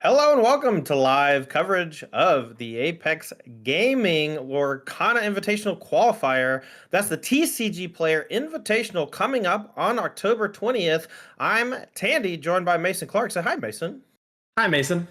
Hello and welcome to live coverage of the Apex Gaming Lorcana Invitational Qualifier. That's the TCG Player Invitational coming up on October 20th. I'm Tandy, joined by Mason Clark. Say hi, Mason. Hi, Mason.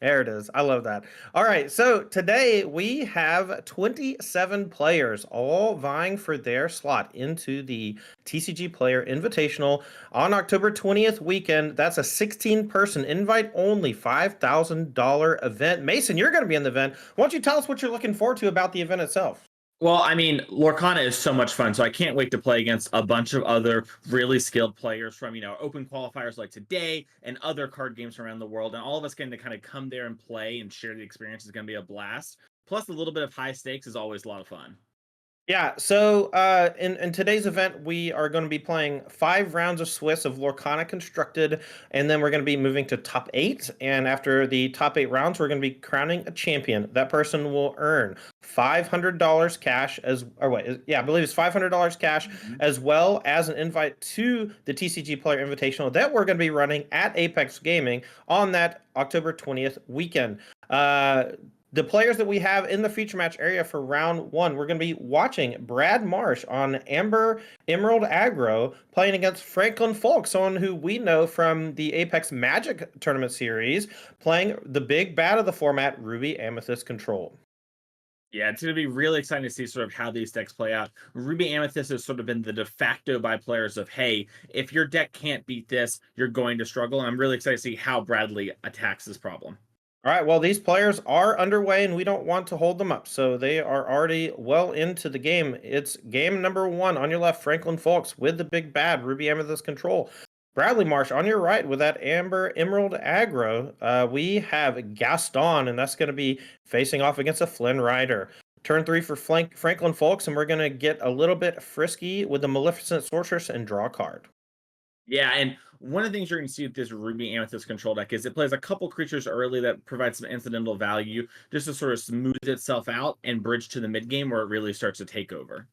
There it is. I love that. All right, so today we have 27 players all vying for their slot into the TCG Player Invitational on October 20th weekend. That's a 16-person invite only $5,000 event. Mason, you're going to be in the event. Why don't you tell us what you're looking forward to about the event itself? Well, I mean, Lorcana is so much fun, so I can't wait to play against a bunch of other really skilled players from, open qualifiers like today and other card games around the world. And all of us getting to kind of come there and play and share the experience is going to be a blast. Plus, a little bit of high stakes is always a lot of fun. Yeah, so in today's event, we are going to be playing 5 rounds of Swiss of Lorcana Constructed, and then we're going to be moving to top 8. And after the top 8 rounds, we're going to be crowning a champion. That person will earn $500 cash I believe it's $500 cash, Mhm. as well as an invite to the TCG Player Invitational that we're going to be running at Apex Gaming on that October 20th weekend. The players that we have in the feature match area for round one, we're going to be watching Brad Marsh on Amber Emerald Aggro playing against Franklin Folk, someone who we know from the Apex Magic Tournament series, playing the big bad of the format, Ruby Amethyst Control. Yeah, it's going to be really exciting to see sort of how these decks play out. Ruby Amethyst has sort of been the de facto by players of, hey, if your deck can't beat this, you're going to struggle. And I'm really excited to see how Bradley attacks this problem. All right, well, these players are underway and we don't want to hold them up. So they are already well into the game. It's game number one on your left, Franklin Folks with the big bad, Ruby Amethyst Control. Bradley Marsh on your right with that Amber Emerald Aggro. We have Gaston, and that's going to be facing off against a Flynn Rider. Turn three for Franklin Folks, and we're going to get a little bit frisky with the Maleficent Sorceress and draw a card. Yeah, and one of the things you're going to see with this Ruby Amethyst control deck is it plays a couple creatures early that provide some incidental value just to sort of smooth itself out and bridge to the mid game where it really starts to take over.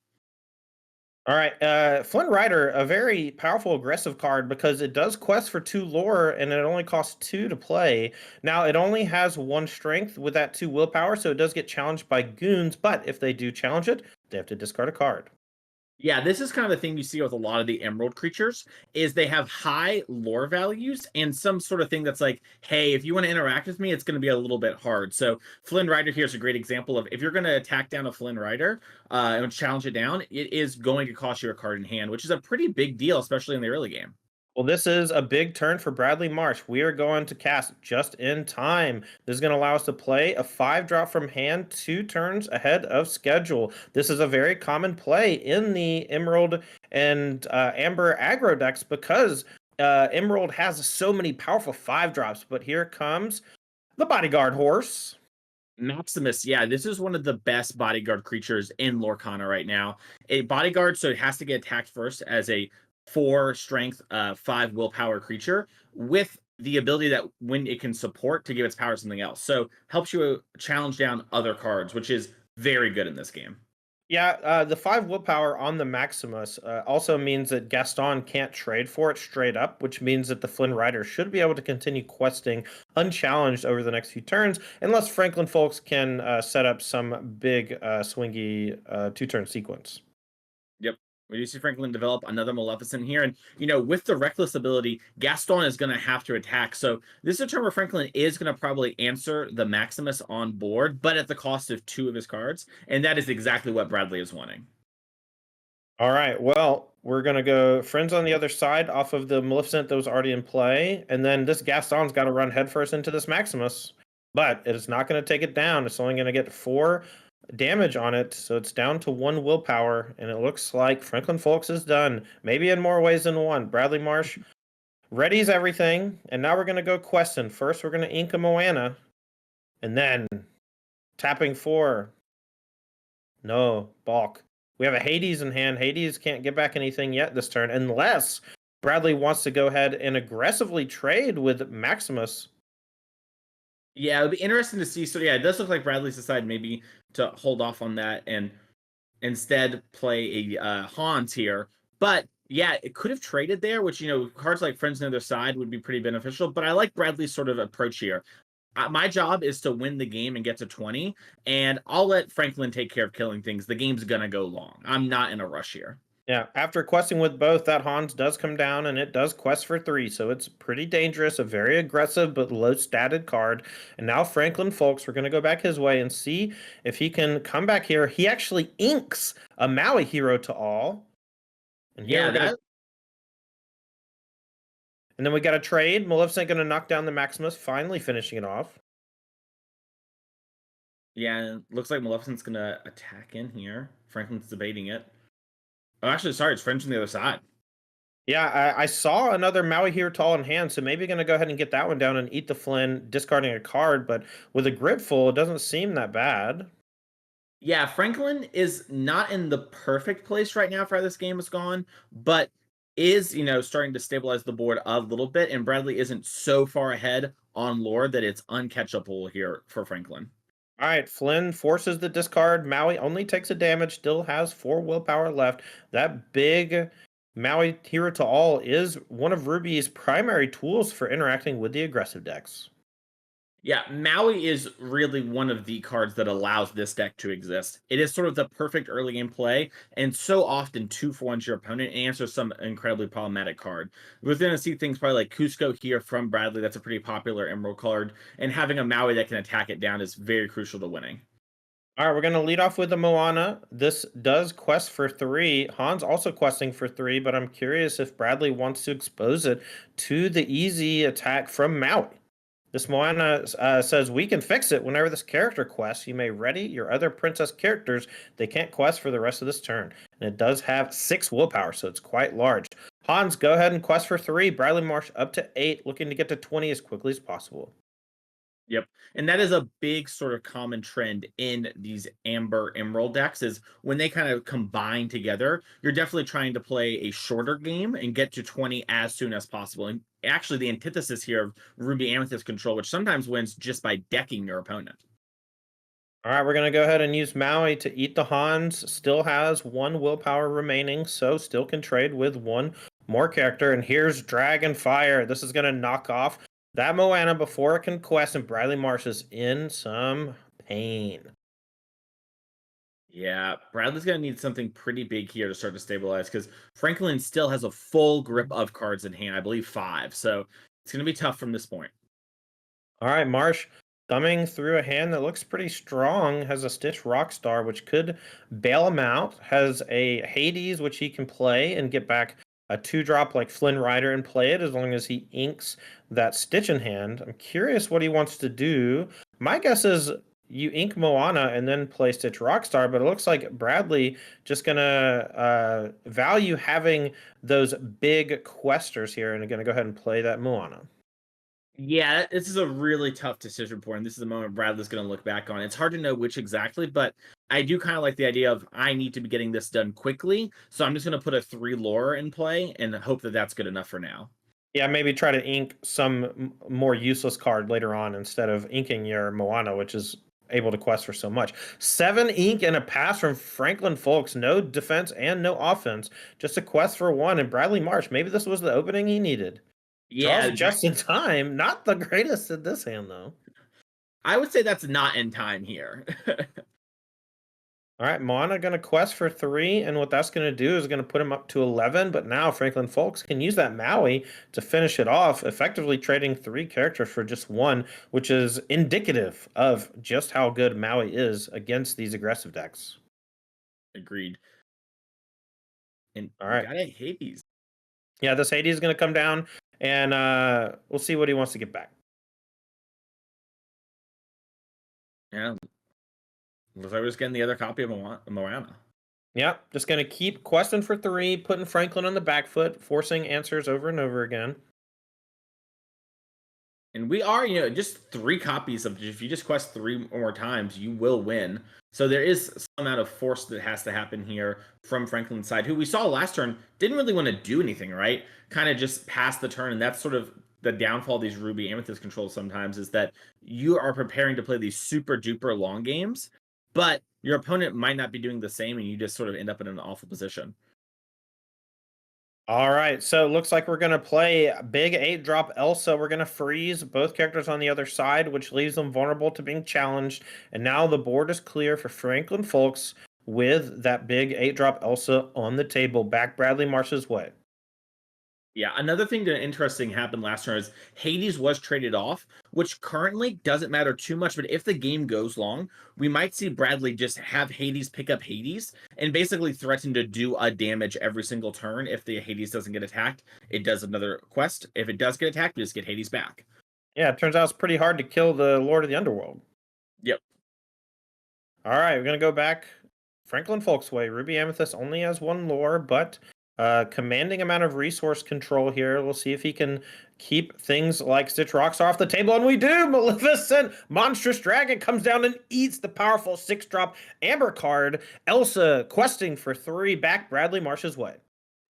All right, Flynn Rider, a very powerful aggressive card because it does quest for 2 lore and it only costs 2 to play. Now, it only has 1 strength with that 2 willpower, so it does get challenged by goons, but if they do challenge it, they have to discard a card. Yeah, this is kind of the thing you see with a lot of the emerald creatures is they have high lore values and some sort of thing that's like, hey, if you want to interact with me, it's going to be a little bit hard. So Flynn Rider here is a great example of if you're going to attack down a Flynn Rider and challenge it down, it is going to cost you a card in hand, which is a pretty big deal, especially in the early game. Well, this is a big turn for Bradley Marsh. We are going to cast just in time. This is going to allow us to play a 5 drop from hand 2 turns ahead of schedule. This is a very common play in the Emerald and Amber aggro decks because Emerald has so many powerful 5 drops. But here comes the Bodyguard Horse. Maximus, yeah, this is one of the best bodyguard creatures in Lorcana right now. A bodyguard, so it has to get attacked first as a 4 strength, 5 willpower creature with the ability that when it can support to give its power to something else. So helps you challenge down other cards, which is very good in this game. Yeah, the 5 willpower on the Maximus also means that Gaston can't trade for it straight up, which means that the Flynn Rider should be able to continue questing unchallenged over the next few turns, unless Franklin Folks can set up some big swingy 2 turn sequence. Yep. We do see Franklin develop another Maleficent here. And, with the Reckless ability, Gaston is going to have to attack. So this is a turn where Franklin is going to probably answer the Maximus on board, but at the cost of 2 of his cards. And that is exactly what Bradley is wanting. All right, well, we're going to go Friends on the other side off of the Maleficent that was already in play, and then this Gaston's got to run headfirst into this Maximus, but it is not going to take it down. It's only going to get 4 damage on it, so it's down to 1 willpower, and it looks like Franklin Folks is done, maybe in more ways than one. Bradley Marsh readies everything, and now we're going to go questing. First, we're going to ink a Moana, and then tapping 4. No, balk. We have a Hades in hand. Hades can't get back anything yet this turn, unless Bradley wants to go ahead and aggressively trade with Maximus. Yeah, it'll be interesting to see. So yeah, it does look like Bradley's decided maybe to hold off on that and instead play a Haunt here. But yeah, it could have traded there, which cards like Friends on the Other Side would be pretty beneficial. But I like Bradley's sort of approach here. My job is to win the game and get to 20, and I'll let Franklin take care of killing things. The game's gonna go long. I'm not in a rush here. Yeah, after questing with both, that Hans does come down and it does quest for 3, so it's pretty dangerous, a very aggressive but low statted card. And now Franklin Folks, we're going to go back his way and see if he can come back here. He actually inks a Maui hero to all. And here Yeah, we're going to. that And then we got a trade. Maleficent going to knock down the Maximus, finally finishing it off. yeah, looks like Maleficent's gonna attack in here. Franklin's debating it. Oh, actually, sorry, it's French on the other side. Yeah, I saw another Maui here tall in hand, so maybe going to go ahead and get that one down and eat the Flynn, discarding a card. But with a grip full, it doesn't seem that bad. Yeah, Franklin is not in the perfect place right now for how this game has gone, but is, starting to stabilize the board a little bit, and Bradley isn't so far ahead on lore that it's uncatchable here for Franklin. All right, Flynn forces the discard. Maui only takes a damage, still has 4 willpower left. That big Maui hero to all is one of Ruby's primary tools for interacting with the aggressive decks. Yeah, Maui is really one of the cards that allows this deck to exist. It is sort of the perfect early game play, and so often 2 for 1 to your opponent and answers some incredibly problematic card. We're going to see things probably like Cusco here from Bradley. That's a pretty popular Emerald card, and having a Maui that can attack it down is very crucial to winning. All right, we're going to lead off with the Moana. This does quest for 3. Han's also questing for 3, but I'm curious if Bradley wants to expose it to the easy attack from Maui. This Moana says, we can fix it. Whenever this character quests, you may ready your other princess characters. They can't quest for the rest of this turn. And it does have 6 willpower, so it's quite large. Hans, go ahead and quest for 3. Bradley Marsh up to 8, looking to get to 20 as quickly as possible. Yep. And that is a big sort of common trend in these Amber Emerald decks is when they kind of combine together, you're definitely trying to play a shorter game and get to 20 as soon as possible. And actually the antithesis here of Ruby Amethyst control, which sometimes wins just by decking your opponent. All right, we're going to go ahead and use Maui to eat the Hans. Still has 1 willpower remaining, so still can trade with 1 more character. And here's Dragon Fire. This is going to knock off that Moana before it can quest, and Bradley Marsh is in some pain. Yeah, Bradley's going to need something pretty big here to start to stabilize because Franklin still has a full grip of cards in hand, I believe 5. So it's going to be tough from this point. All right, Marsh thumbing through a hand that looks pretty strong, has a Stitch Rockstar, which could bail him out, has a Hades, which he can play and get back a 2-drop like Flynn Rider and play it as long as he inks that Stitch in hand. I'm curious what he wants to do. My guess is you ink Moana and then play Stitch Rockstar, but it looks like Bradley just gonna value having those big questers here and gonna go ahead and play that Moana. Yeah, this is a really tough decision point, and this is the moment Bradley's going to look back on. It's hard to know which exactly, but I do kind of like the idea of I need to be getting this done quickly, so I'm just going to put a 3 lore in play and hope that that's good enough for now. Yeah, maybe try to ink some more useless card later on instead of inking your Moana, which is able to quest for so much. 7 ink and a pass from Franklin Folks. No defense and no offense. Just a quest for 1. And Bradley Marsh, maybe this was the opening he needed. Draws Yeah, just in time. Not the greatest in this hand, though. I would say that's not in time here. All right, Moana going to quest for 3, and what that's going to do is going to put him up to 11, but now Franklin Folks can use that Maui to finish it off, effectively trading 3 characters for just 1, which is indicative of just how good Maui is against these aggressive decks. Agreed. And All we right. got a Hades. Yeah, this Hades is going to come down, and we'll see what he wants to get back. Yeah. Looks like we're just getting the other copy of Moana. Yep, just going to keep questing for 3, putting Franklin on the back foot, forcing answers over and over again. And we are, just 3 copies of, if you just quest 3 more times, you will win. So there is some amount of force that has to happen here from Franklin's side, who we saw last turn didn't really want to do anything, right? Kind of just pass the turn. And that's sort of the downfall of these Ruby Amethyst controls sometimes is that you are preparing to play these super duper long games, but your opponent might not be doing the same and you just sort of end up in an awful position. All right, so it looks like we're going to play big 8-drop Elsa. We're going to freeze both characters on the other side, which leaves them vulnerable to being challenged. And now the board is clear for Franklin Folks with that big 8-drop Elsa on the table. Back Bradley Marsh's way. Yeah, another thing that interesting happened last turn is Hades was traded off, which currently doesn't matter too much. But if the game goes long, we might see Bradley just have Hades pick up Hades and basically threaten to do a damage every single turn. If the Hades doesn't get attacked, it does another quest. If it does get attacked, we just get Hades back. Yeah, it turns out it's pretty hard to kill the Lord of the Underworld. Yep. All right, we're going to go back Franklin Folks way. Ruby Amethyst only has one lore, but commanding amount of resource control here. We'll see if he can keep things like Stitch Rockstar off the table, and we do! Maleficent Monstrous Dragon comes down and eats the powerful 6-drop Amber card. Elsa questing for 3 back Bradley Marsh's way.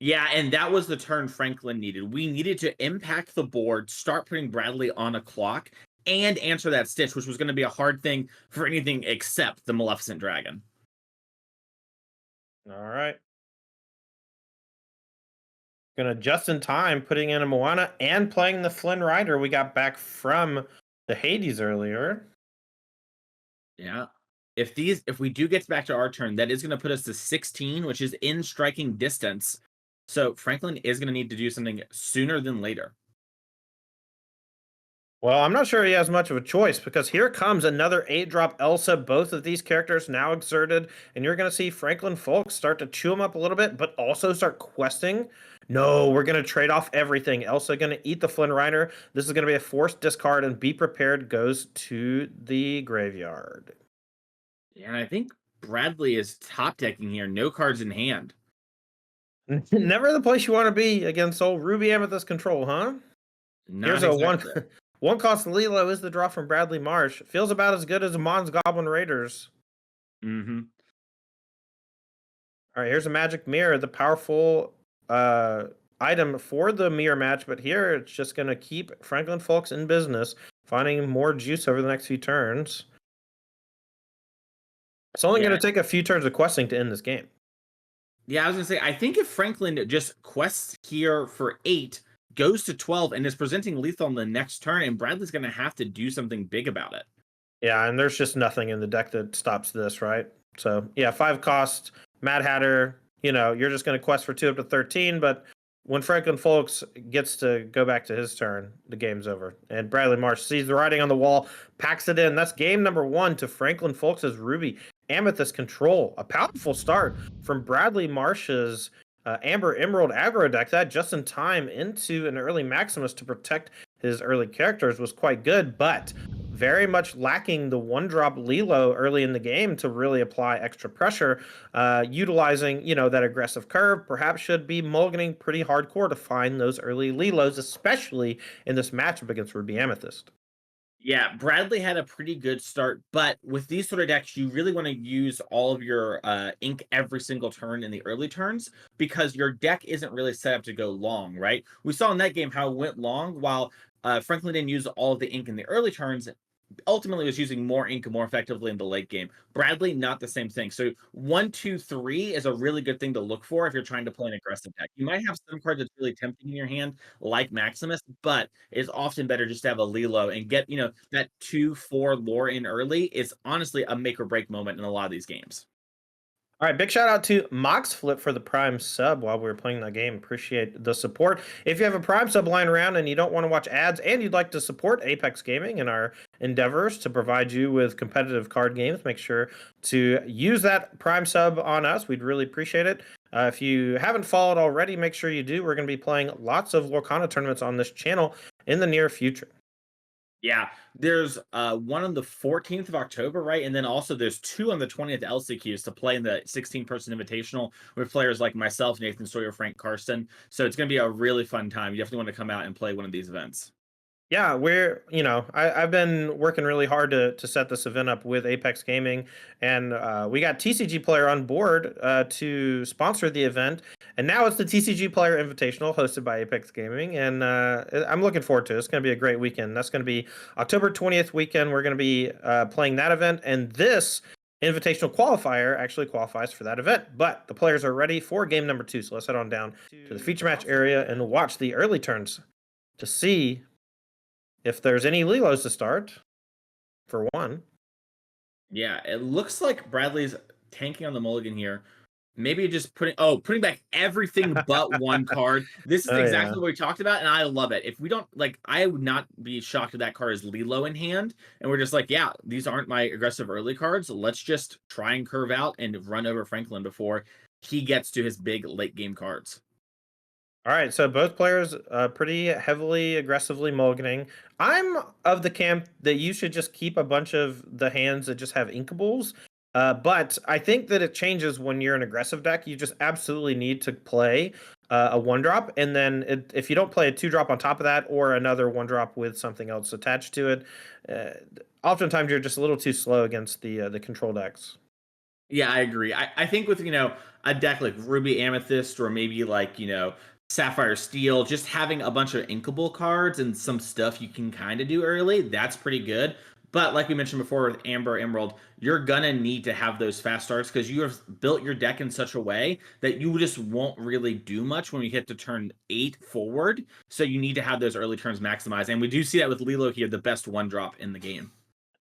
Yeah, and that was the turn Franklin needed. We needed to impact the board, start putting Bradley on a clock, and answer that Stitch, which was going to be a hard thing for anything except the Maleficent Dragon. All right. Gonna just in time putting in a Moana and playing the Flynn Rider we got back from the Hades earlier. Yeah. If we do get back to our turn, that is going to put us to 16, which is in striking distance. So Franklin is going to need to do something sooner than later. Well, I'm not sure he has much of a choice because here comes another 8-drop Elsa. Both of these characters now exerted, and you're going to see Franklin Folks start to chew him up a little bit, but also start questing. No, we're going to trade off everything. Elsa going to eat the Flynn Rider. This is going to be a forced discard, and Be Prepared goes to the graveyard. Yeah, and I think Bradley is top decking here, no cards in hand. Never the place you want to be against old Ruby Amethyst control, huh? Not Here's a exactly. one cost Lilo is the draw from Bradley Marsh. Feels about as good as Amon's Goblin Raiders. Mm-hmm. All right, here's a magic mirror, the powerful item for the mirror match, but here it's just going to keep Franklin Folks in business, finding more juice over the next few turns. It's only Yeah. going to take a few turns of questing to end this game. Yeah, I was gonna say, I think if Franklin just quests here for 8, goes to 12, and is presenting lethal on the next turn, and Bradley's gonna have to do something big about it. Yeah, and there's just nothing in the deck that stops this, right? So, yeah, 5 cost, Mad Hatter, you're just going to quest for 2 up to 13, but when Franklin Folks gets to go back to his turn, the game's over. And Bradley Marsh sees the writing on the wall, packs it in. That's game number 1 to Franklin Folks' Ruby Amethyst control. A powerful start from Bradley Marsh's Amber Emerald aggro deck. That just in time into an early Maximus to protect his early characters was quite good, but very much lacking the 1-drop Lilo early in the game to really apply extra pressure. Utilizing, that aggressive curve, perhaps should be mulliganing pretty hardcore to find those early Lilos, especially in this matchup against Ruby Amethyst. Yeah, Bradley had a pretty good start, but with these sort of decks, you really want to use all of your ink every single turn in the early turns because your deck isn't really set up to go long, right? We saw in that game how it went long while Franklin didn't use all of the ink in the early turns, ultimately was using more ink more effectively in the late game. Bradley, not the same thing. So 1, 2, 3 is a really good thing to look for if you're trying to play an aggressive deck. You might have some cards that's really tempting in your hand, like Maximus, but it's often better just to have a Lilo and get, that 2, 4 lore in early is honestly a make or break moment in a lot of these games. All right, big shout out to Moxflip for the Prime sub while we were playing that game. Appreciate the support. If you have a Prime sub lying around and you don't want to watch ads and you'd like to support Apex Gaming and our endeavors to provide you with competitive card games, make sure to use that Prime sub on us. We'd really appreciate it. If you haven't followed already, make sure you do. We're going to be playing lots of Lorcana tournaments on this channel in the near future. Yeah, there's one on the 14th of October, right? And then also there's 2 on the 20th LCQs to play in the 16-person invitational with players like myself, Nathan Sawyer, Frank Karsten. So it's going to be a really fun time. You definitely want to come out and play one of these events. Yeah, I've been working really hard to set this event up with Apex Gaming, and we got TCG Player on board to sponsor the event, and now it's the TCG Player Invitational hosted by Apex Gaming, and I'm looking forward to it. It's going to be a great weekend. That's going to be October 20th weekend. We're going to be playing that event, and this Invitational qualifier actually qualifies for that event, but the players are ready for game number 2. So let's head on down to the feature match area and watch the early turns to see if there's any Lilos to start, for one. Yeah, it looks like Bradley's tanking on the mulligan here. Maybe just putting back everything but one card. This is Oh, yeah. exactly what we talked about, and I love it. If we don't like, I would not be shocked if that card is Lilo in hand, and we're just like, yeah, these aren't my aggressive early cards. Let's just try and curve out and run over Franklin before he gets to his big late game cards. All right, so both players pretty heavily, aggressively mulliganing. I'm of the camp that you should just keep a bunch of the hands that just have inkables. But I think that it changes when you're an aggressive deck. You just absolutely need to play a 1-drop, and then if you don't play a 2-drop on top of that, or another 1-drop with something else attached to it, oftentimes you're just a little too slow against the control decks. Yeah, I agree. I think with, a deck like Ruby Amethyst or maybe like, Sapphire Steel, just having a bunch of inkable cards and some stuff you can kind of do early, that's pretty good. But like we mentioned before with Amber Emerald, you're gonna need to have those fast starts because you have built your deck in such a way that you just won't really do much when we hit to turn 8 forward. So you need to have those early turns maximized. And we do see that with Lilo here, the best 1-drop in the game.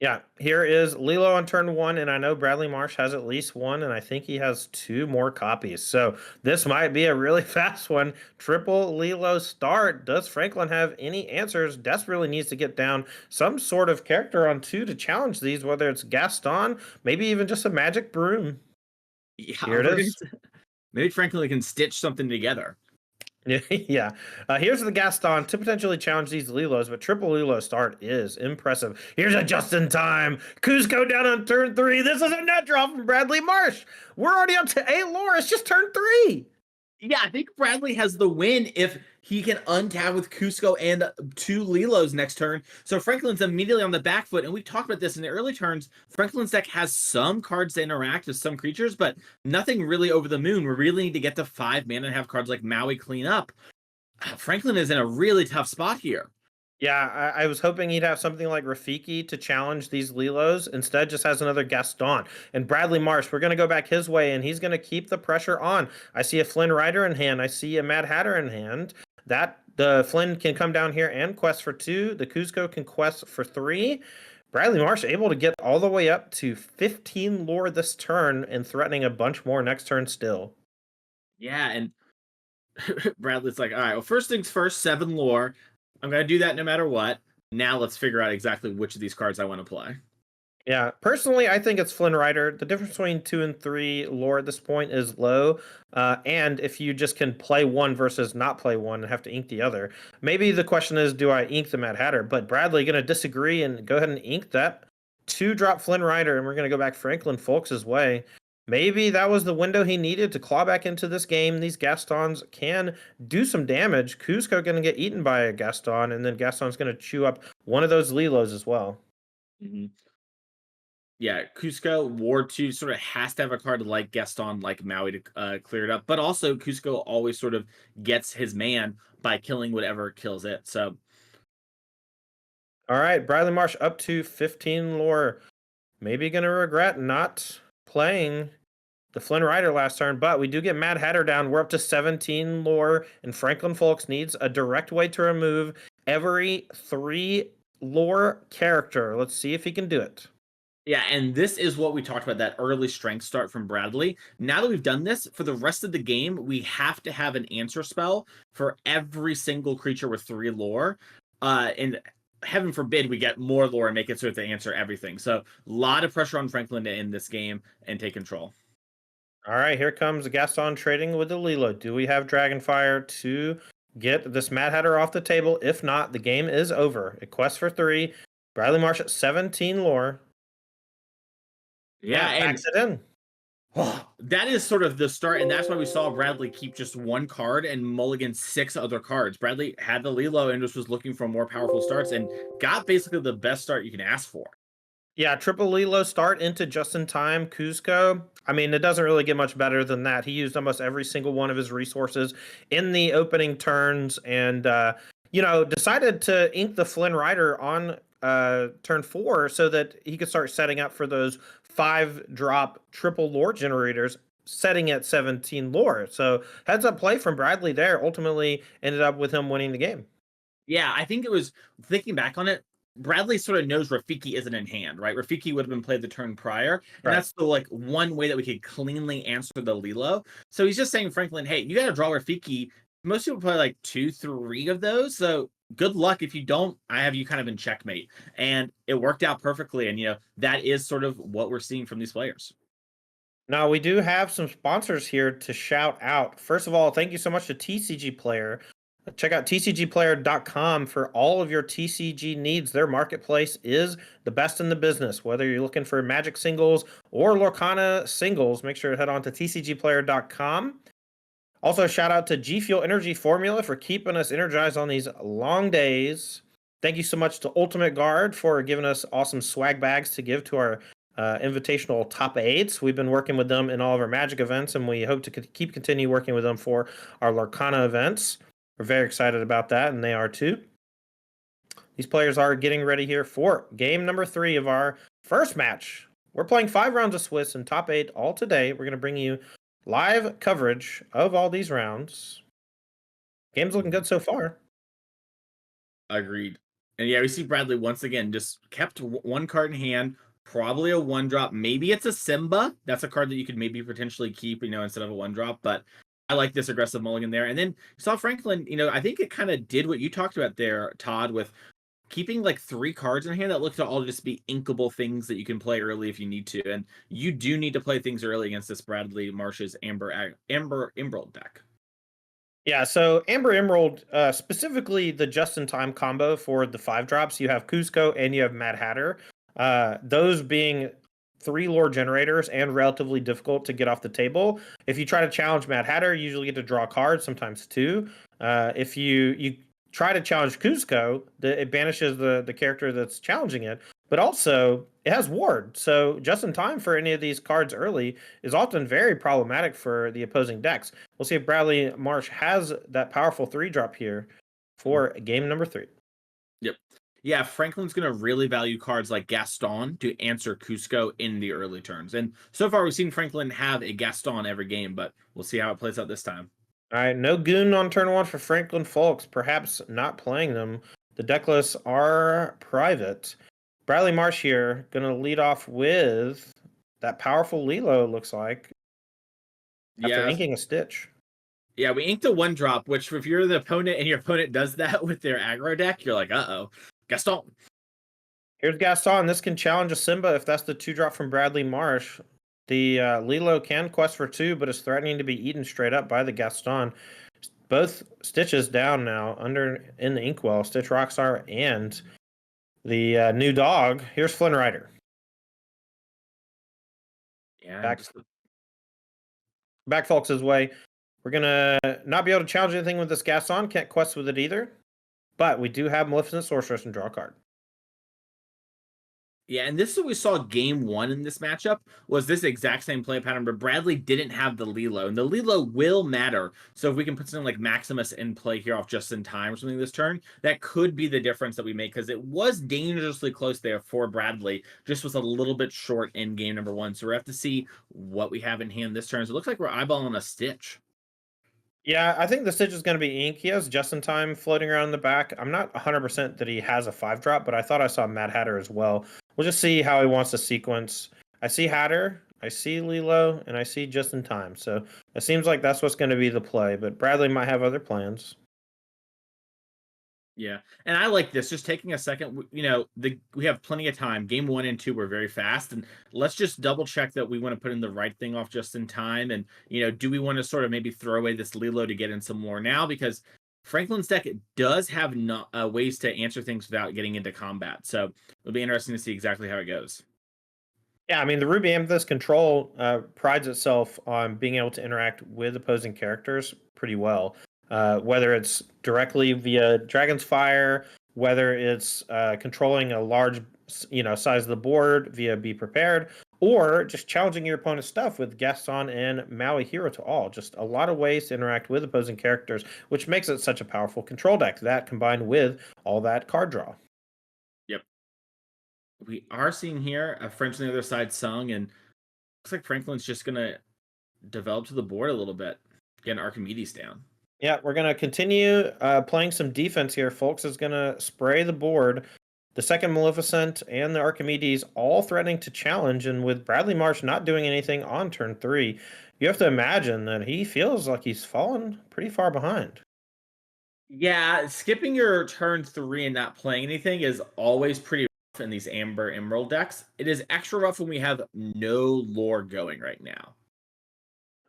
Yeah, here is Lilo on turn 1, and I know Bradley Marsh has at least one, and I think he has 2 more copies. So this might be a really fast one. Triple Lilo start. Does Franklin have any answers? Desperately needs to get down some sort of character on 2 to challenge these, whether it's Gaston, maybe even just a magic broom. Yeah, Here it is. maybe Franklin can stitch something together. Yeah. Here's the Gaston to potentially challenge these Lilos, but triple Lilo start is impressive. Here's a just-in-time Cusco down on turn 3. This is a net draw from Bradley Marsh. We're already up to 8 lore. It's just turn 3. Yeah, I think Bradley has the win if he can untap with Cusco and 2 Lilos next turn. So Franklin's immediately on the back foot, and we talked about this in the early turns. Franklin's deck has some cards to interact with some creatures, but nothing really over the moon. We really need to get to 5 mana and have cards like Maui clean up. Franklin is in a really tough spot here. Yeah, I was hoping he'd have something like Rafiki to challenge these Lilos. Instead, just has another Gaston. And Bradley Marsh, we're going to go back his way, and he's going to keep the pressure on. I see a Flynn Rider in hand. I see a Mad Hatter in hand. The Flynn can come down here and quest for 2. The Cusco can quest for 3. Bradley Marsh able to get all the way up to 15 lore this turn and threatening a bunch more next turn still. Yeah, and Bradley's like, all right, well, first things first, 7 lore. I'm going to do that no matter what. Now let's figure out exactly which of these cards I want to play. Yeah, personally, I think it's Flynn Rider. The difference between 2 and 3 lore at this point is low. And if you just can play one versus not play one and have to ink the other, maybe the question is, do I ink the Mad Hatter? But Bradley going to disagree and go ahead and ink that 2-drop Flynn Rider, and we're going to go back Franklin Folks' way. Maybe that was the window he needed to claw back into this game. These Gastons can do some damage. Cusco going to get eaten by a Gaston, and then Gaston's going to chew up one of those Lilos as well. Mm-hmm. Yeah, Cusco Ward 2 sort of has to have a card like Gaston, like Maui to clear it up. But also, Cusco always sort of gets his man by killing whatever kills it. So, all right, Bradley Marsh up to 15 lore. Maybe going to regret not playing the Flynn Rider last turn, but we do get Mad Hatter down. We're up to 17 lore, and Franklin Folks needs a direct way to remove every 3 lore character. Let's see if he can do it. yeah, and this is what we talked about, that early strength start from Bradley. Now that we've done this, for the rest of the game, we have to have an answer spell for every single creature with 3 lore. And heaven forbid we get more lore and make it so that they answer everything. So a lot of pressure on Franklin to end this game and take control. All right, here comes Gaston trading with the Lilo. Do we have Dragonfire to get this Mad Hatter off the table? If not, the game is over. A quest for 3. Bradley Marsh at 17 lore. Yeah, and backs it in. that is sort of the start, and that's why we saw Bradley keep just 1 card and mulligan 6 other cards. Bradley had the Lilo and just was looking for more powerful starts and got basically the best start you can ask for. Yeah, triple Lilo start into just-in-time Cusco. I mean, it doesn't really get much better than that. He used almost every single one of his resources in the opening turns, and decided to ink the Flynn Rider on turn 4 so that he could start setting up for those 5-drop triple lore generators, setting at 17 lore. So heads up play from Bradley there ultimately ended up with him winning the game. Yeah, I think it was, thinking back on it, Bradley sort of knows Rafiki isn't in hand, right? Rafiki would have been played the turn prior, and Right. that's the like one way that we could cleanly answer the Lilo. So he's just saying, Franklin, hey, you got to draw Rafiki. Most people play like 2, 3 of those, so good luck. If you don't, I have you kind of in checkmate, and it worked out perfectly. And that is sort of what we're seeing from these players. Now, we do have some sponsors here to shout out. First of all, thank you so much to TCG Player. Check out tcgplayer.com for all of your TCG needs. Their marketplace is the best in the business. Whether you're looking for Magic singles or Lorcana singles, make sure to head on to tcgplayer.com. Also, shout out to G Fuel Energy Formula for keeping us energized on these long days. Thank you so much to Ultimate Guard for giving us awesome swag bags to give to our invitational top 8s. We've been working with them in all of our Magic events, and we hope to continue working with them for our Lorcana events. We're very excited about that, and they are too. These players are getting ready here for game number 3 of our first match. We're playing 5 rounds of Swiss in top 8 all today. We're going to bring you live coverage of all these rounds. Game's looking good so far. Agreed. And yeah, we see Bradley once again just kept one card in hand, probably a 1-drop. Maybe it's a Simba. That's a card that you could maybe potentially keep, instead of a 1-drop. But I like this aggressive mulligan there. And then you saw Franklin, I think it kind of did what you talked about there, Todd, with keeping like 3 cards in hand that look to all just be inkable things that you can play early if you need to. And you do need to play things early against this Bradley Marsh's Amber Emerald deck. Yeah, so Amber Emerald, specifically the just-in-time combo for the 5-drops, you have Cusco and you have Mad Hatter. Those being 3 lore generators and relatively difficult to get off the table. If you try to challenge Mad Hatter, you usually get to draw cards, sometimes 2. If you try to challenge Cusco, it banishes the character that's challenging it, but also it has ward. So just in time for any of these cards early is often very problematic for the opposing decks. We'll see if Bradley Marsh has that powerful 3-drop here for game number 3. Yep. Yeah, Franklin's going to really value cards like Gaston to answer Cusco in the early turns. And so far, we've seen Franklin have a Gaston every game, but we'll see how it plays out this time. All right, no Goon on turn 1 for Franklin Folks, perhaps not playing them. The deck lists are private. Bradley Marsh here, going to lead off with that powerful Lilo, looks like, after inking a Stitch. Yeah, we inked a 1-drop, which if you're the opponent and your opponent does that with their aggro deck, you're like, uh-oh, Gaston. Here's Gaston. This can challenge a Simba if that's the 2-drop from Bradley Marsh. The Lilo can quest for 2, but is threatening to be eaten straight up by the Gaston. Both Stitches down now in the Inkwell, Stitch Rockstar and the new dog. Here's Flynn Rider. Yeah. Back Folks' way. We're going to not be able to challenge anything with this Gaston. Can't quest with it either. But we do have Maleficent Sorceress and draw a card. Yeah, and this is what we saw game 1 in this matchup, was this exact same play pattern, but Bradley didn't have the Lilo, and the Lilo will matter. So if we can put something like Maximus in play here off just in time or something this turn, that could be the difference that we make, because it was dangerously close there for Bradley, just was a little bit short in game number 1. So we have to see what we have in hand this turn. So it looks like we're eyeballing a Stitch. Yeah, I think the Stitch is going to be ink. He has just in time floating around in the back. I'm not 100% that he has a 5-drop, but I thought I saw Mad Hatter as well. We'll just see how he wants to sequence. I see Hatter, I see Lilo, and I see just in time. So it seems like that's what's going to be the play, but Bradley might have other plans. Yeah, and I like this. Just taking a second, we have plenty of time. Game 1 and 2 were very fast, and let's just double check that we want to put in the right thing off just in time. And do we want to sort of maybe throw away this Lilo to get in some more now? Because Franklin's deck does have ways to answer things without getting into combat. So it'll be interesting to see exactly how it goes. Yeah, I mean, the Ruby Amethyst control prides itself on being able to interact with opposing characters pretty well. Whether it's directly via Dragon's Fire, whether it's controlling a large, size of the board via Be Prepared, or just challenging your opponent's stuff with Gaston and Maui Hero to all. Just a lot of ways to interact with opposing characters, which makes it such a powerful control deck. That combined with all that card draw. Yep. We are seeing here a French on the other side sung, and looks like Franklin's just gonna develop to the board a little bit, get an Archimedes down. Yeah, we're going to continue playing some defense here. Folks is going to spray the board. The second Maleficent and the Archimedes all threatening to challenge, and with Bradley Marsh not doing anything on turn 3, you have to imagine that he feels like he's fallen pretty far behind. Yeah, skipping your turn 3 and not playing anything is always pretty rough in these Amber Emerald decks. It is extra rough when we have no lore going right now.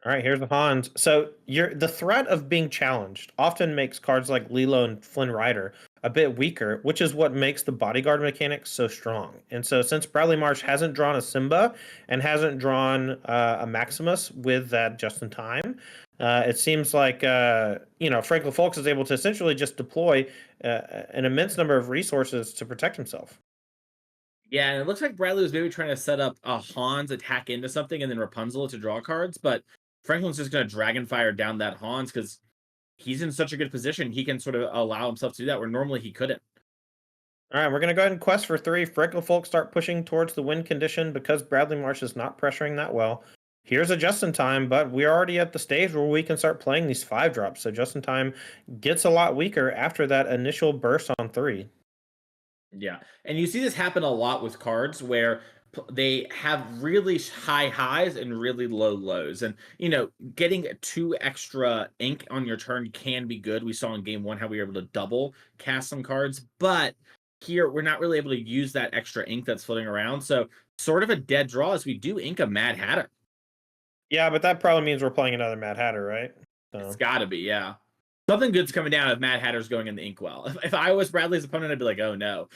All right, here's the Hans. So the threat of being challenged often makes cards like Lilo and Flynn Rider a bit weaker, which is what makes the bodyguard mechanic so strong. And so since Bradley Marsh hasn't drawn a Simba and hasn't drawn a Maximus with that just in time, it seems like Franklin Folks is able to essentially just deploy an immense number of resources to protect himself. Yeah, and it looks like Bradley was maybe trying to set up a Hans attack into something and then Rapunzel to draw cards, but Franklin's just going to Dragonfire down that Hans because he's in such a good position. He can sort of allow himself to do that where normally he couldn't. All right, we're going to go ahead and quest for 3. Franklin Folks start pushing towards the win condition because Bradley Marsh is not pressuring that well. Here's a just in time, but we're already at the stage where we can start playing these 5 drops. So just in time gets a lot weaker after that initial burst on 3. Yeah, and you see this happen a lot with cards where they have really high highs and really low lows. And, getting 2 extra ink on your turn can be good. We saw in game 1 how we were able to double cast some cards, but here we're not really able to use that extra ink that's floating around. So, sort of a dead draw as we do ink a Mad Hatter. Yeah, but that probably means we're playing another Mad Hatter, right? It's So. got to be, yeah. Something good's coming down if Mad Hatter's going in the inkwell. If I was Bradley's opponent, I'd be like, oh no.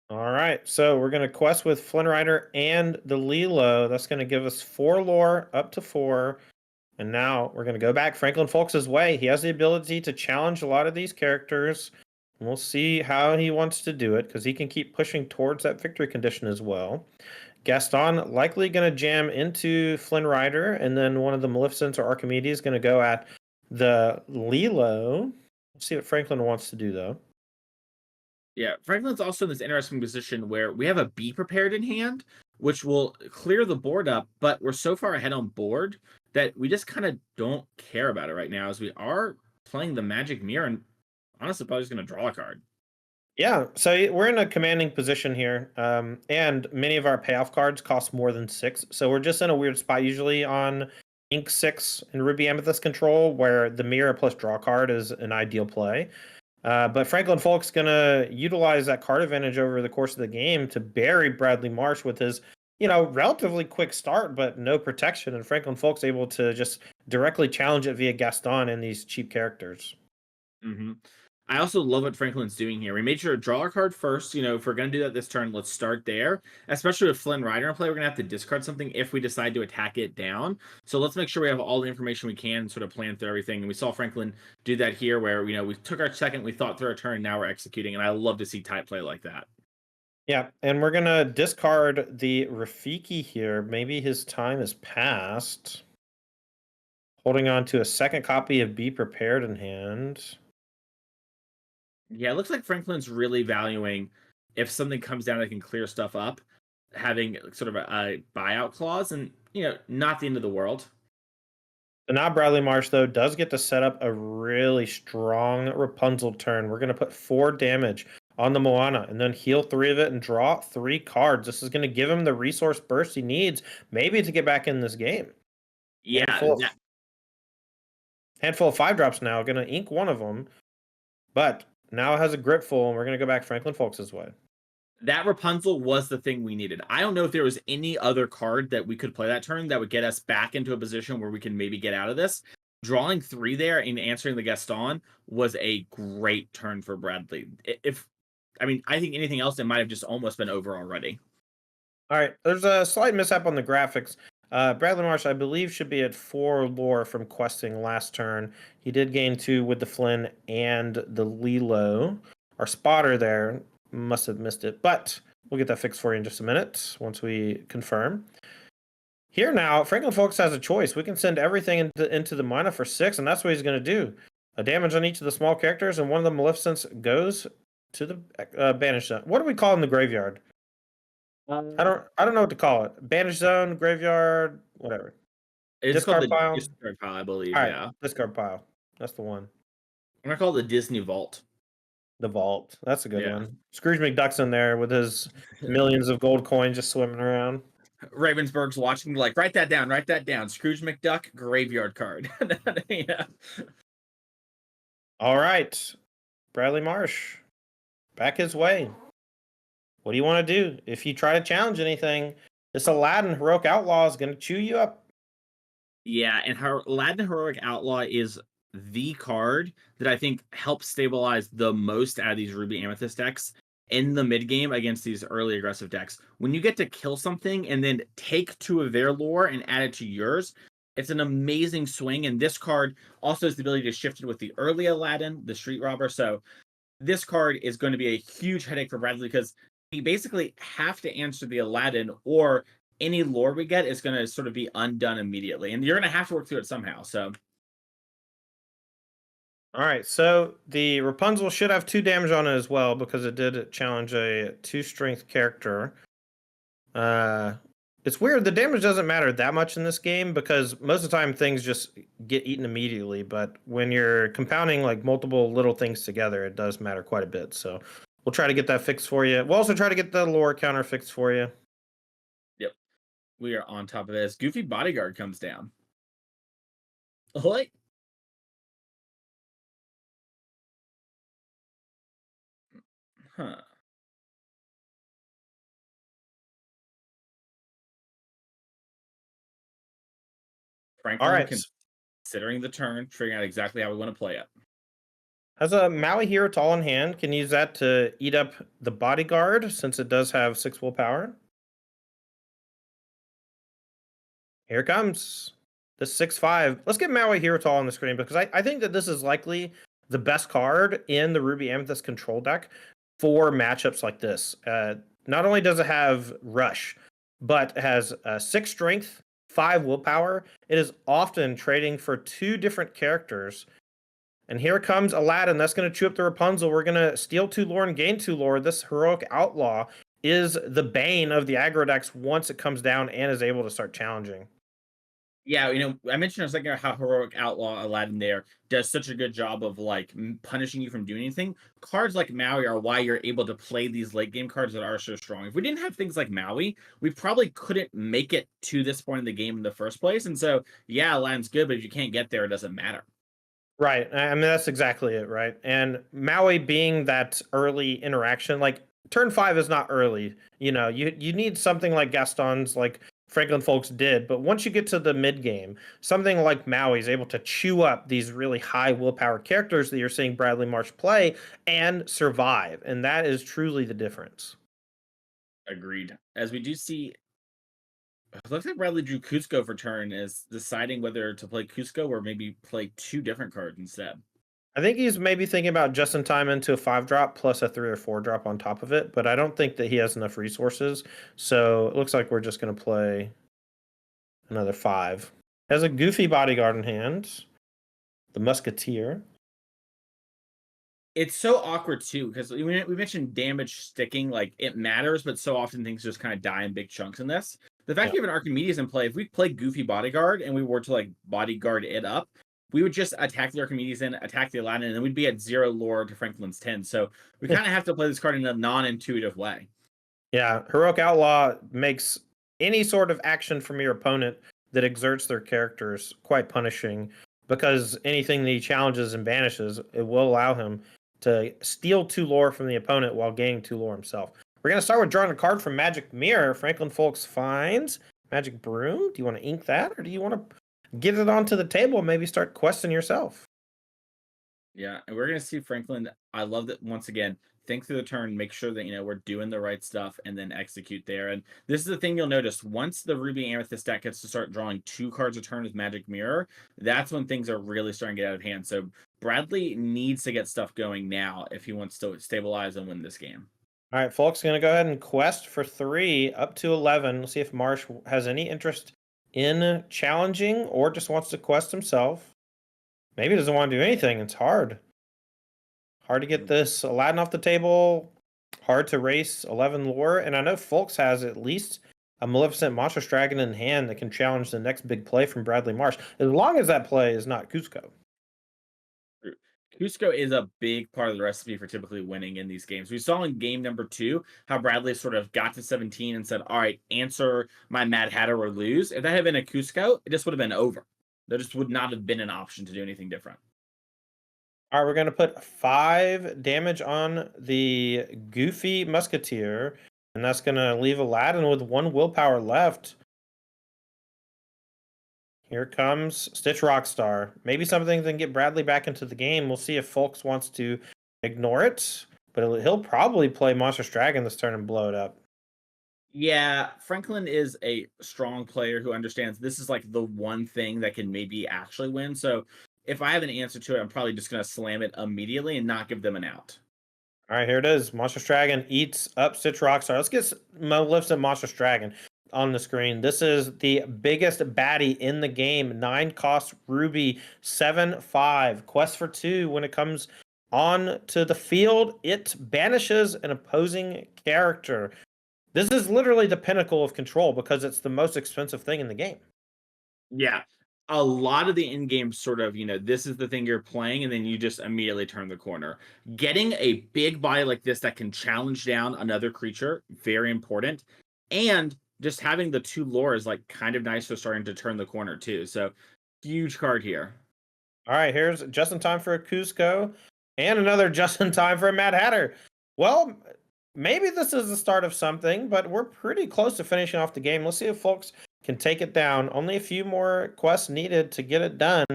All right, so we're going to quest with Flynn Rider and the Lilo. That's going to give us 4 lore up to 4. And now we're going to go back Franklin Folks' way. He has the ability to challenge a lot of these characters. And we'll see how he wants to do it because he can keep pushing towards that victory condition as well. Gaston likely going to jam into Flynn Rider, and then one of the Maleficents or Archimedes is going to go at the Lilo. Let's see what Franklin wants to do, though. Yeah, Franklin's also in this interesting position where we have a Be Prepared in hand, which will clear the board up, but we're so far ahead on board that we just kind of don't care about it right now as we are playing the Magic Mirror and honestly probably just going to draw a card. Yeah, so we're in a commanding position here, and many of our payoff cards cost more than 6. So we're just in a weird spot usually on Ink 6 and Ruby Amethyst control, where the mirror plus draw card is an ideal play. But Franklin Folk's going to utilize that card advantage over the course of the game to bury Bradley Marsh with his, relatively quick start, but no protection. And Franklin Folk's able to just directly challenge it via Gaston and these cheap characters. Mm-hmm. I also love what Franklin's doing here. We made sure to draw our card first. If we're going to do that this turn, let's start there. Especially with Flynn Rider in play, we're going to have to discard something if we decide to attack it down. So let's make sure we have all the information we can and sort of plan through everything. And we saw Franklin do that here where, we took our second, we thought through our turn, now we're executing. And I love to see type play like that. Yeah, and we're going to discard the Rafiki here. Maybe his time is past. Holding on to a second copy of Be Prepared in hand. Yeah, it looks like Franklin's really valuing if something comes down that can clear stuff up, having sort of a buyout clause and, not the end of the world. So now Bradley Marsh, though, does get to set up a really strong Rapunzel turn. We're going to put 4 damage on the Moana and then heal 3 of it and draw 3 cards. This is going to give him the resource burst he needs, maybe to get back in this game. Yeah, Handful of 5 drops now. Going to ink one of them, but now it has a grip full, and we're going to go back Franklin Folks' way. that Rapunzel was the thing we needed. I don't know if there was any other card that we could play that turn that would get us back into a position where we can maybe get out of this. Drawing 3 there and answering the Gaston was a great turn for Bradley. I think anything else, it might have just almost been over already. All right, there's a slight mishap on the graphics. Bradley Marsh, I believe, should be at 4 lore from questing last turn. He did gain 2 with the Flynn and the Lilo. Our spotter there must have missed it, but We'll get that fixed for you in just a minute once we confirm. Here now, Franklin Folks has a choice. We can send everything into the mana for 6, and that's what he's going to do. A damage on each of the small characters, and one of the Maleficents goes to the banish zone. What do we call in the graveyard? I don't know what to call it. Banish zone, graveyard, whatever. It's called Discard the pile. discard pile, I believe. All right, Yeah, discard pile. That's the one. I'm gonna call it the Disney Vault. The vault. That's a good Yeah. one. Scrooge McDuck's in there with his millions of gold coins just swimming around. Ravensburg's watching, like, write that down, write that down. Scrooge McDuck graveyard card. Yeah. All right, Bradley Marsh, back his way. What do you want to do? If you try to challenge anything, this Aladdin Heroic Outlaw is going to chew you up. Yeah, and her Aladdin Heroic Outlaw is the card that I think helps stabilize the most out of these Ruby Amethyst decks in the mid game against these early aggressive decks. When you get to kill something and then take 2 of their lore and add it to yours, it's an amazing swing. And this card also has the ability to shift it with the early Aladdin, the Street Robber. So this card is going to be a huge headache for Bradley because we basically have to answer the Aladdin, or any lore we get is going to sort of be undone immediately, and you're going to have to work through it somehow. So All right, so the Rapunzel should have 2 damage on it as well because it did challenge a 2 strength character. It's weird. The damage doesn't matter that much in this game because most of the time things just get eaten immediately. But when you're compounding like multiple little things together, it does matter quite a bit. So we'll try to get that fixed for you. We'll also try to get the lore counter fixed for you. yep, we are on top of this. Goofy Bodyguard comes down. Ahoy! Huh. All Franklin right. considering the turn, figuring out exactly how we want to play it. Has a Maui here tall in hand. Can use that to eat up the bodyguard since it does have 6 willpower. Here it comes. The 6/5. Let's get Maui here tall on the screen because I think that this is likely the best card in the Ruby Amethyst control deck for matchups like this. Not only does it have Rush, but it has 6 strength, 5 willpower. It is often trading for 2 different characters. And here comes Aladdin. That's going to chew up the Rapunzel. We're going to steal 2 lore and gain 2 lore. This Heroic Outlaw is the bane of the aggro decks once it comes down and is able to start challenging. Yeah, I mentioned a second ago how Heroic Outlaw Aladdin there does such a good job of like punishing you from doing anything. Cards like Maui are why you're able to play these late game cards that are so strong. If we didn't have things like Maui, we probably couldn't make it to this point in the game in the first place. And so, yeah, Aladdin's good, but if you can't get there, it doesn't matter. Right. I mean, that's exactly it, right? And Maui being that early interaction, like turn 5 is not early. You need something like Gaston's, like Franklin Folks did. But once you get to the mid game, something like Maui is able to chew up these really high willpower characters that you're seeing Bradley Marsh play and survive. And that is truly the difference. Agreed. As we do see, it looks like Bradley drew Cusco for turn, is deciding whether to play Cusco or maybe play 2 different cards instead. I think he's maybe thinking about just in time into a 5 drop plus a 3 or 4 drop on top of it, but I don't think that he has enough resources. So it looks like we're just going to play another 5. Has a goofy bodyguard in hand, the Musketeer. It's so awkward too because we mentioned damage sticking, like it matters, but so often things just kind of die in big chunks in this. The fact you have an Archimedes in play, if we play Goofy Bodyguard and we were to like bodyguard it up, we would just attack the Archimedes and attack the Aladdin, and then we'd be at 0 lore to Franklin's 10. So we kind of have to play this card in a non-intuitive way. Yeah, Heroic Outlaw makes any sort of action from your opponent that exerts their characters quite punishing because anything that he challenges and banishes, it will allow him to steal 2 lore from the opponent while gaining 2 lore himself. We're going to start with drawing a card from Magic Mirror. Franklin Folks finds Magic Broom. Do you want to ink that, or do you want to get it onto the table and maybe start questing yourself? Yeah, and we're gonna see Franklin. I love that once again. Think through the turn, make sure that we're doing the right stuff, and then execute there. And this is the thing you'll notice: once the Ruby Amethyst deck gets to start drawing 2 cards a turn with Magic Mirror, that's when things are really starting to get out of hand. So Bradley needs to get stuff going now if he wants to stabilize and win this game. All right, folks, going to go ahead and quest for 3 up to 11. We'll see if Marsh has any interest in challenging or just wants to quest himself. Maybe he doesn't want to do anything. It's hard. Hard to get this Aladdin off the table. Hard to race 11 lore. And I know Folks has at least a Maleficent Monstrous Dragon in hand that can challenge the next big play from Bradley Marsh, as long as that play is not Cusco. Cusco is a big part of the recipe for typically winning in these games. We saw in game number 2 how Bradley sort of got to 17 and said, "All right, answer my Mad Hatter or lose." If that had been a Cusco, it just would have been over. There just would not have been an option to do anything different. All right, we're going to put 5 damage on the Goofy Musketeer, and that's going to leave Aladdin with 1 willpower left. Here comes Stitch Rockstar. Maybe something that can get Bradley back into the game. We'll see if Folks wants to ignore it, but he'll probably play Monstrous Dragon this turn and blow it up. Yeah, Franklin is a strong player who understands this is like the one thing that can maybe actually win. So if I have an answer to it, I'm probably just going to slam it immediately and not give them an out. All right, here it is. Monstrous Dragon eats up Stitch Rockstar. Let's get Maleficent Monstrous Dragon on the screen. This is the biggest baddie in the game. 9 cost Ruby, 7/5. Quest for 2. When it comes on to the field, it banishes an opposing character. This is literally the pinnacle of control because it's the most expensive thing in the game. Yeah. A lot of the in-game sort of, this is the thing you're playing, and then you just immediately turn the corner. Getting a big buy like this that can challenge down another creature, very important. And just having the 2 lore is like kind of nice for starting to turn the corner too. So huge card here. All right, here's just in time for a Cusco and another just in time for a Mad Hatter. Well, maybe this is the start of something, but we're pretty close to finishing off the game. Let's see if Folks can take it down. Only a few more quests needed to get it done.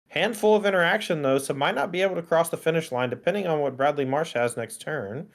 Handful of interaction, though, so might not be able to cross the finish line, depending on what Bradley Marsh has next turn.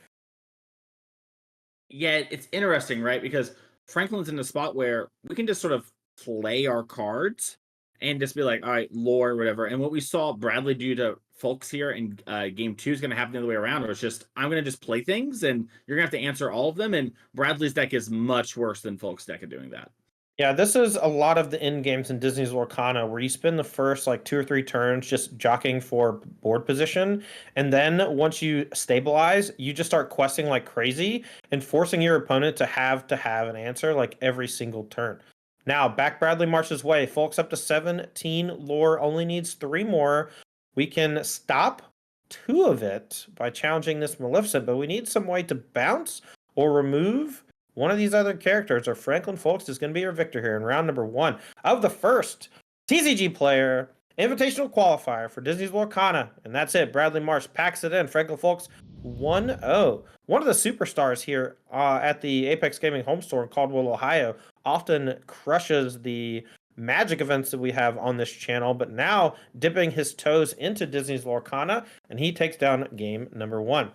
Yeah, it's interesting, right? Because Franklin's in a spot where we can just sort of play our cards and just be like, all right, lore, whatever. And what we saw Bradley do to Folks here in game 2 is going to happen the other way around, where it's just, I'm going to just play things and you're going to have to answer all of them. And Bradley's deck is much worse than Folks' deck at doing that. Yeah, this is a lot of the end games in Disney's Lorcana where you spend the first like 2 or 3 turns just jockeying for board position. And then once you stabilize, you just start questing like crazy and forcing your opponent to have an answer like every single turn. Now, back Bradley Marsh's way. Folks up to 17 lore, only needs 3 more. We can stop 2 of it by challenging this Maleficent, but we need some way to bounce or remove one of these other characters, or Franklin Folks is going to be our victor here in round number 1 of the first TCG player invitational qualifier for Disney's Lorcana. And that's it. Bradley Marsh packs it in. Franklin Folks 1-0. One of the superstars here at the Apex Gaming home store in Caldwell, Ohio, often crushes the Magic events that we have on this channel, but now dipping his toes into Disney's Lorcana, and he takes down game number 1.